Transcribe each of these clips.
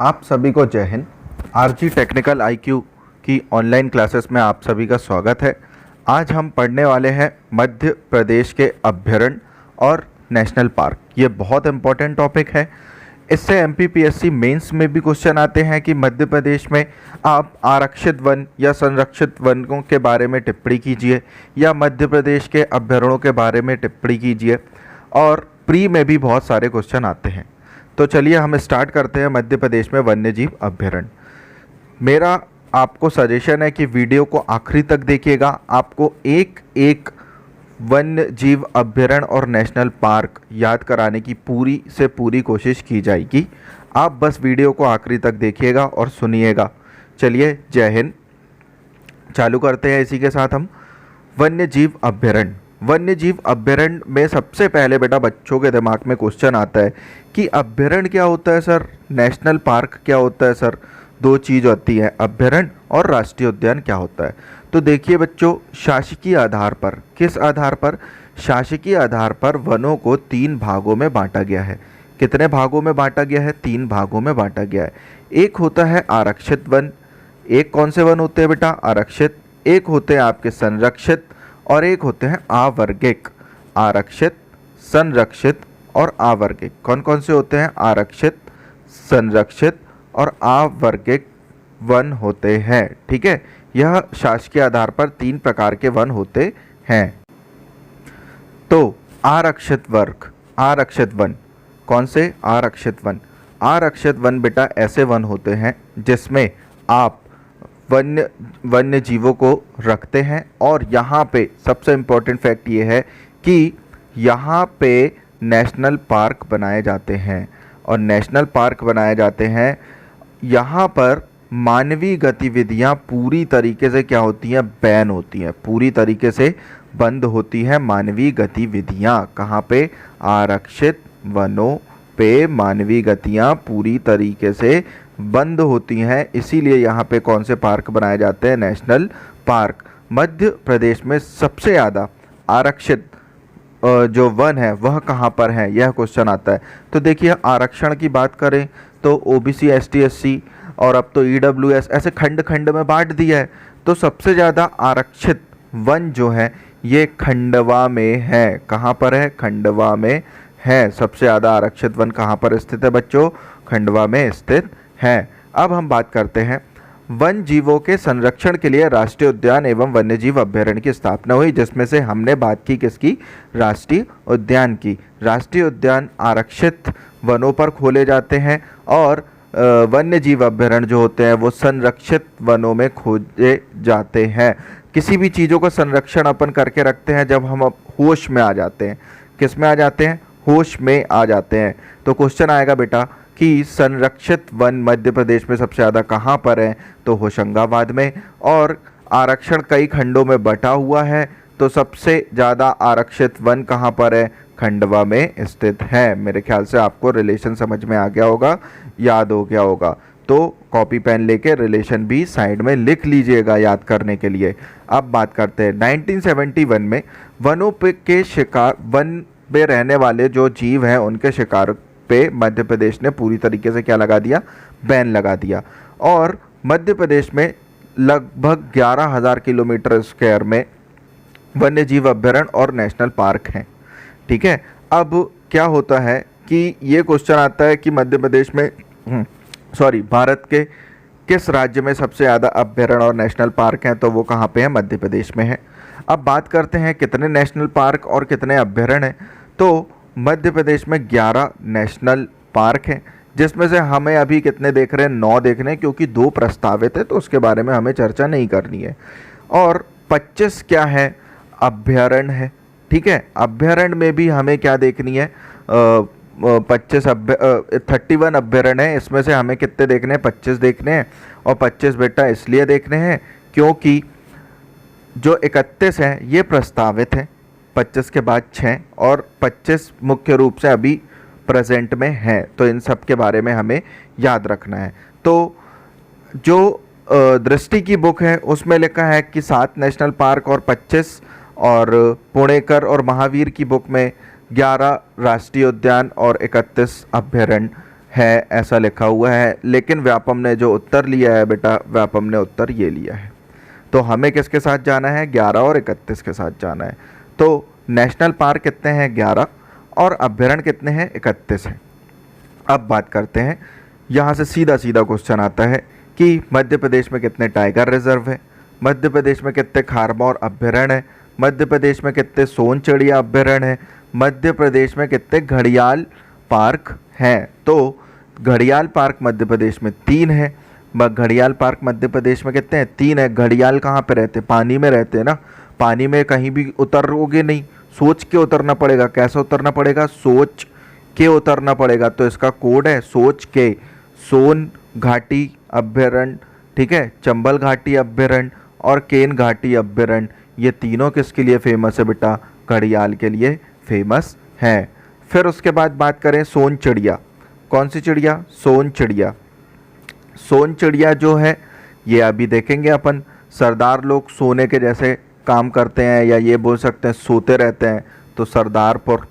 आप सभी को जय हिंद। आरजी टेक्निकल आईक्यू की ऑनलाइन क्लासेस में आप सभी का स्वागत है। आज हम पढ़ने वाले हैं मध्य प्रदेश के अभयारण्य और नेशनल पार्क। ये बहुत इंपॉर्टेंट टॉपिक है। इससे एमपीपीएससी मेंस में भी क्वेश्चन आते हैं कि मध्य प्रदेश में आप आरक्षित वन या संरक्षित वनों के बारे में टिप्पणी कीजिए या मध्य प्रदेश के अभयारण्यों के बारे में टिप्पणी कीजिए। और प्री में भी बहुत सारे क्वेश्चन आते हैं। तो चलिए हम स्टार्ट करते हैं मध्य प्रदेश में वन्य जीव अभयारण्य। मेरा आपको सजेशन है कि वीडियो को आखिरी तक देखिएगा। आपको एक एक वन्य जीव अभयारण्य और नेशनल पार्क याद कराने की पूरी से पूरी कोशिश की जाएगी। आप बस वीडियो को आखिरी तक देखिएगा और सुनिएगा। चलिए जय हिंद। चालू करते हैं इसी के साथ हम वन्य जीव अभयारण्य। वन्य जीव अभयारण्य में सबसे पहले बेटा बच्चों के दिमाग में क्वेश्चन आता है कि अभयारण्य क्या होता है सर, नेशनल पार्क क्या होता है सर। दो चीज़ होती है, अभयारण्य और राष्ट्रीय उद्यान क्या होता है। तो देखिए बच्चों, शासकीय आधार पर, किस आधार पर? शासकीय आधार पर वनों को 3 भागों में बांटा गया है। कितने भागों में बांटा गया है? 3 भागों में बांटा गया है। एक होता है आरक्षित वन। एक कौन से वन होते हैं बेटा? आरक्षित। एक होते हैं आपके संरक्षित और एक होते हैं आवर्गिक। आरक्षित, संरक्षित और आवर्गिक कौन कौन से होते हैं? आरक्षित, संरक्षित और आवर्गिक वन होते हैं। ठीक है, यह शासकीय आधार पर 3 प्रकार के वन होते हैं। तो आरक्षित वर्ग, आरक्षित वन कौन से? आरक्षित वन। आरक्षित वन बेटा ऐसे वन होते हैं जिसमें आप वन्य जीवों को रखते हैं। और यहाँ पे सबसे इम्पोर्टेंट फैक्ट ये है कि यहाँ पे नेशनल पार्क बनाए जाते हैं। और नेशनल पार्क बनाए जाते हैं, यहाँ पर मानवीय गतिविधियाँ पूरी तरीके से क्या होती हैं? बैन होती हैं, पूरी तरीके से बंद होती हैं मानवीय गतिविधियाँ। कहाँ पे? आरक्षित वनों पे मानवीय गतियाँ पूरी तरीके से बंद होती हैं। इसीलिए यहाँ पे कौन से पार्क बनाए जाते हैं? National park. मध्य प्रदेश में सबसे ज़्यादा आरक्षित जो वन है वह कहाँ पर है? यह क्वेश्चन आता है। तो देखिए, आरक्षण की बात करें तो ओबीसी, एसटी, एससी और अब तो ईडब्ल्यूएस ऐसे खंड खंड में बांट दिया है। तो सबसे ज़्यादा आरक्षित वन जो है ये खंडवा में है। कहाँ पर है? खंडवा में है। सबसे ज़्यादा आरक्षित वन कहाँ पर स्थित है बच्चों? खंडवा में स्थित है। अब हम बात करते हैं वन जीवों के संरक्षण के लिए राष्ट्रीय उद्यान एवं वन्य जीव अभयारण्य की स्थापना हुई, जिसमें से हमने बात की किसकी? राष्ट्रीय उद्यान की। राष्ट्रीय उद्यान आरक्षित वनों पर खोले जाते हैं और वन्य जीव अभयारण्य जो होते हैं वो संरक्षित वनों में खोजे जाते हैं। किसी भी चीज़ों का संरक्षण अपन करके रखते हैं जब हम होश में आ जाते हैं। किस में आ जाते हैं? होश में आ जाते हैं। तो क्वेश्चन आएगा बेटा कि संरक्षित वन मध्य प्रदेश में सबसे ज़्यादा कहाँ पर है? तो होशंगाबाद में। और आरक्षण कई खंडों में बटा हुआ है, तो सबसे ज़्यादा आरक्षित वन कहाँ पर है? खंडवा में स्थित है। मेरे ख्याल से आपको रिलेशन समझ में आ गया होगा, याद हो गया होगा। तो कॉपी पेन लेके रिलेशन भी साइड में लिख लीजिएगा याद करने के लिए। अब बात करते हैं 1971 में वनों के शिकार, वन में रहने वाले जो जीव हैं उनके शिकार पे मध्य प्रदेश ने पूरी तरीके से क्या लगा दिया? बैन लगा दिया। और मध्य प्रदेश में लगभग 11,000 किलोमीटर स्क्वायर में वन्य जीव अभयारण्य और नेशनल पार्क हैं। ठीक है, अब क्या होता है कि ये क्वेश्चन आता है कि मध्य प्रदेश में भारत के किस राज्य में सबसे ज़्यादा अभयारण्य और नेशनल पार्क हैं? तो वो कहाँ पे है? मध्य प्रदेश में है। अब बात करते हैं कितने नेशनल पार्क और कितने अभयारण्य हैं। तो मध्य प्रदेश में 11 नेशनल पार्क हैं, जिसमें से हमें अभी कितने देख रहे हैं? 9 देख रहे हैं, क्योंकि 2 प्रस्तावित है तो उसके बारे में हमें चर्चा नहीं करनी है। और 25 क्या है? अभयारण्य है। ठीक है, अभयारण्य में भी हमें क्या देखनी है? 31 अभयारण्य है। इसमें से हमें कितने देखने हैं? 25 देखने हैं। और 25 बेटा इसलिए देखने हैं क्योंकि जो 31 हैं ये प्रस्तावित है, 25 के बाद 6 और 25 मुख्य रूप से अभी प्रेजेंट में है। तो इन सब के बारे में हमें याद रखना है। तो जो दृष्टि की बुक है उसमें लिखा है कि 7 नेशनल पार्क और 25, और पुणेकर और महावीर की बुक में 11 राष्ट्रीय उद्यान और 31 अभयारण्य है ऐसा लिखा हुआ है, लेकिन व्यापम ने जो उत्तर लिया है बेटा, व्यापम ने उत्तर ये लिया है। तो हमें किसके साथ जाना है? 11 और 31 के साथ जाना है। तो नेशनल पार्क कितने हैं? 11, और अभ्यारण्य कितने हैं? 31 हैं। अब बात करते हैं, यहाँ से सीधा सीधा क्वेश्चन आता है कि मध्य प्रदेश में कितने टाइगर रिजर्व है, मध्य प्रदेश में कितने खारमौर अभ्यारण्य है, मध्य प्रदेश में कितने सोन चिड़िया अभ्यारण्य है, मध्य प्रदेश में कितने घड़ियाल पार्क हैं। तो घड़ियाल पार्क मध्य प्रदेश में 3 है। घड़ियाल पार्क मध्य प्रदेश में कितने हैं? 3 है। घड़ियाल कहाँ पे रहते? पानी में रहते हैं ना, पानी में कहीं भी उतरोगे नहीं, सोच के उतरना पड़ेगा। कैसे उतरना पड़ेगा? सोच के उतरना पड़ेगा। तो इसका कोड है सोच के। सोन घाटी अभ्यारण्य, ठीक है, चंबल घाटी अभ्यारण्य और केन घाटी अभ्यारण्य, ये तीनों किसके लिए फेमस है बेटा? घड़ियाल के लिए फेमस है। फिर उसके बाद बात करें सोन चिड़िया। कौन सी चिड़िया? सोन चिड़िया। सोन चिड़िया जो है ये अभी देखेंगे अपन। सरदार लोग सोने के जैसे काम करते हैं, या ये बोल सकते हैं सोते रहते हैं। तो सरदारपुर,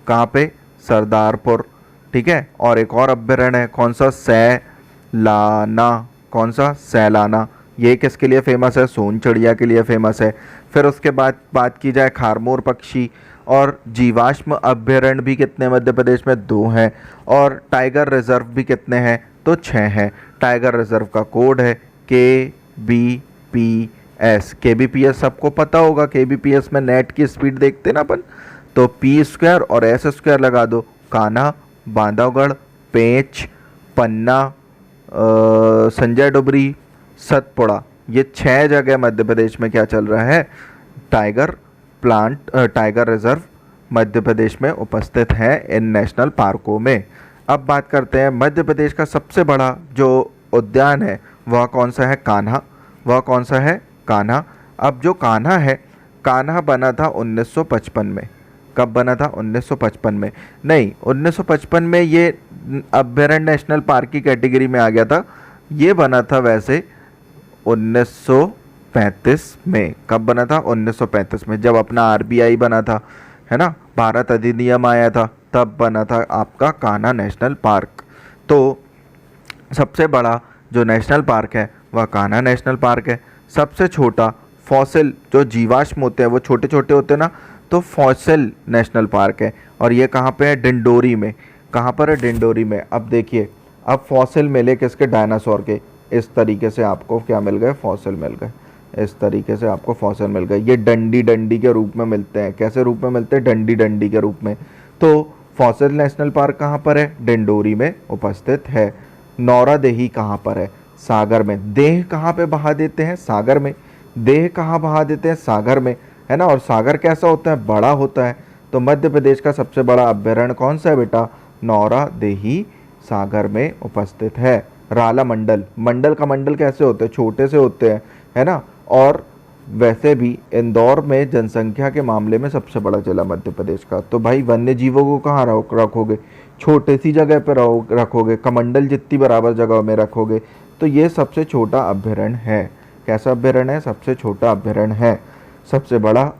कहाँ पे? सरदारपुर, ठीक है। और एक और अभ्यारण्य है, कौन सा? सैलाना। कौन सा? सैलाना। ये किसके लिए फेमस है? सोन चिड़िया के लिए फेमस है। फिर उसके बाद बात की जाए खारमोर पक्षी और जीवाश्म अभ्यारण्य भी कितने मध्य प्रदेश में? 2 हैं। और टाइगर रिजर्व भी कितने हैं? तो 6 हैं। टाइगर रिजर्व का कोड है KBPS। KBPS सबको पता होगा। KBPS में नेट की स्पीड देखते ना अपन, तो P² और S² लगा दो। कान्हा, बांधवगढ़, पेंच, पन्ना, संजय डुबरी, सतपुड़ा, ये 6 जगह मध्य प्रदेश में क्या चल रहा है? टाइगर रिजर्व मध्य प्रदेश में उपस्थित है इन नेशनल पार्कों में। अब बात करते हैं मध्य प्रदेश का सबसे बड़ा जो उद्यान है वह कौन सा है? कान्हा। वह कौन सा है? कान्हा। अब जो कान्हा है, कान्हा बना था 1955 में। कब बना था? 1955 में। नहीं, 1955 में ये अभ्यारण्य नेशनल पार्क की कैटेगरी में आ गया था। ये बना था वैसे 1935 में। कब बना था? 1935 में, जब अपना RBI बना था, है ना, भारत अधिनियम आया था, तब बना था आपका कान्हा नेशनल पार्क। तो सबसे बड़ा जो नेशनल पार्क है वह कान्हा नेशनल पार्क है। सबसे छोटा फॉसिल जो जीवाश्म होते हैं वो छोटे छोटे होते हैं ना, तो फॉसिल नेशनल पार्क है। और ये कहाँ पे है? डिंडोरी में। कहाँ पर है? डिंडोरी में। अब देखिए, अब फॉसिल मिले किसके? डायनासोर के। इस तरीके से आपको क्या मिल गए? फॉसिल मिल गए। इस तरीके से आपको फॉसिल मिल गए। ये डंडी डंडी के रूप में मिलते हैं। कैसे रूप में मिलते हैं? डंडी डंडी के रूप में। तो फॉसिल नेशनल पार्क कहाँ पर है? डिंडोरी में उपस्थित है। नौरादेही कहाँ पर है? सागर में। देह कहाँ पे बहा देते हैं? सागर में। देह कहाँ बहा देते हैं? सागर में, है ना। और सागर कैसा होता है? बड़ा होता है। तो मध्य प्रदेश का सबसे बड़ा अभ्यारण्य कौन सा है बेटा? नौरादेही सागर में उपस्थित है। राला मंडल। मंडल का मंडल कैसे होते हैं? छोटे से होते हैं, है ना। और वैसे भी इंदौर में जनसंख्या के मामले में सबसे बड़ा जिला मध्य प्रदेश का। तो भाई वन्य जीवों को कहाँ रखोगे? छोटे सी जगह पर रखोगे, कमंडल जितनी बराबर जगह में रखोगे। तो ये सबसे छोटा अभ्यारण्य है। कैसा अभ्यारण्य है? सबसे छोटा अभ्यारण्य है। सबसे बड़ा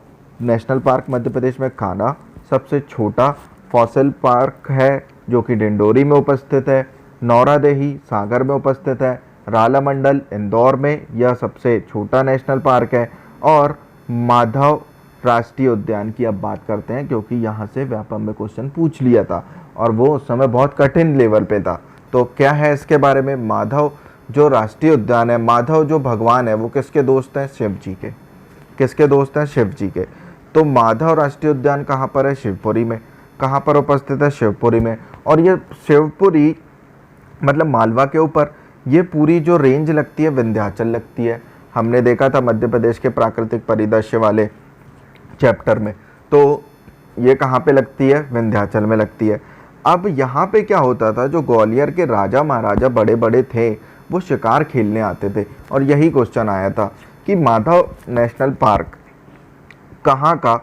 नेशनल पार्क मध्य प्रदेश में कान्हा, सबसे छोटा फॉसिल पार्क है जो कि डिंडोरी में उपस्थित है। नौरादेही सागर में उपस्थित है। राला मंडल इंदौर में, यह सबसे छोटा नेशनल पार्क है। और माधव राष्ट्रीय उद्यान की अब बात करते हैं, क्योंकि यहाँ से व्यापम में क्वेश्चन पूछ लिया था और वो उस समय बहुत कठिन लेवल पे था। तो क्या है इसके बारे में? माधव जो राष्ट्रीय उद्यान है, माधव जो भगवान है वो किसके दोस्त हैं? शिव जी के। किसके दोस्त हैं? शिव जी के। तो माधव राष्ट्रीय उद्यान कहाँ पर है? शिवपुरी में। कहाँ पर उपस्थित है? शिवपुरी में। और ये शिवपुरी मतलब मालवा के ऊपर ये पूरी जो रेंज लगती है विंध्याचल लगती है। हमने देखा था मध्य प्रदेश के प्राकृतिक परिदृश्य वाले चैप्टर में। तो ये कहाँ पे लगती है? विंध्याचल में लगती है। अब यहाँ पे क्या होता था, जो ग्वालियर के राजा महाराजा बड़े बड़े थे वो शिकार खेलने आते थे, और यही क्वेश्चन आया था कि माधव नेशनल पार्क कहाँ का,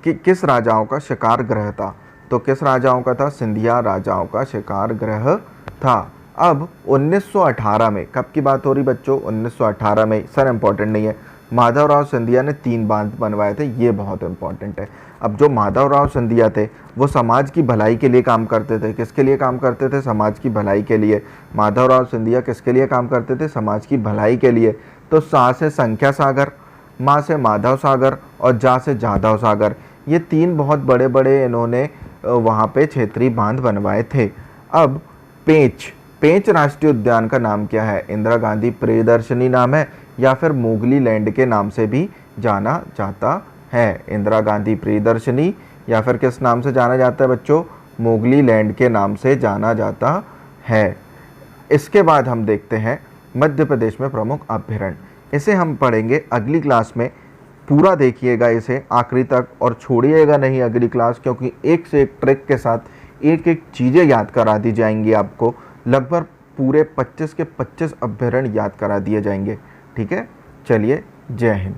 कि किस राजाओं का शिकार गृह था। तो किस राजाओं का था? सिंधिया राजाओं का शिकार गृह था। अब 1918 में, कब की बात हो रही बच्चों? 1918 में। सर इंपॉर्टेंट नहीं है, माधवराव सिंधिया ने 3 बांध बनवाए थे, ये बहुत इंपॉर्टेंट है। अब जो माधवराव सिंधिया थे वो समाज की भलाई के लिए काम करते थे। किसके लिए काम करते थे? समाज की भलाई के लिए। माधवराव सिंधिया किसके लिए काम करते थे? समाज की भलाई के लिए। तो सा से संख्या सागर, माँ से माधव सागर और जा से जाधव सागर, ये 3 बहुत बड़े बड़े इन्होंने वहाँ पे क्षेत्रीय बांध बनवाए थे। अब पेंच, पेंच राष्ट्रीय उद्यान का नाम क्या है? इंदिरा गांधी प्रियदर्शनी नाम है या फिर मोगली लैंड के नाम से भी जाना जाता है? इंदिरा गांधी प्रियदर्शनी या फिर किस नाम से जाना जाता है बच्चों? मोगली लैंड के नाम से जाना जाता है। इसके बाद हम देखते हैं मध्य प्रदेश में प्रमुख अभ्यारण्य। इसे हम पढ़ेंगे अगली क्लास में। पूरा देखिएगा इसे आखिरी तक और छोड़िएगा नहीं अगली क्लास, क्योंकि एक से एक ट्रिक के साथ एक एक चीज़ें याद करा दी जाएंगी आपको। लगभग पूरे 25 के 25 अभ्यारण्य याद करा दिए जाएंगे। ठीक है, चलिए, जय हिंद।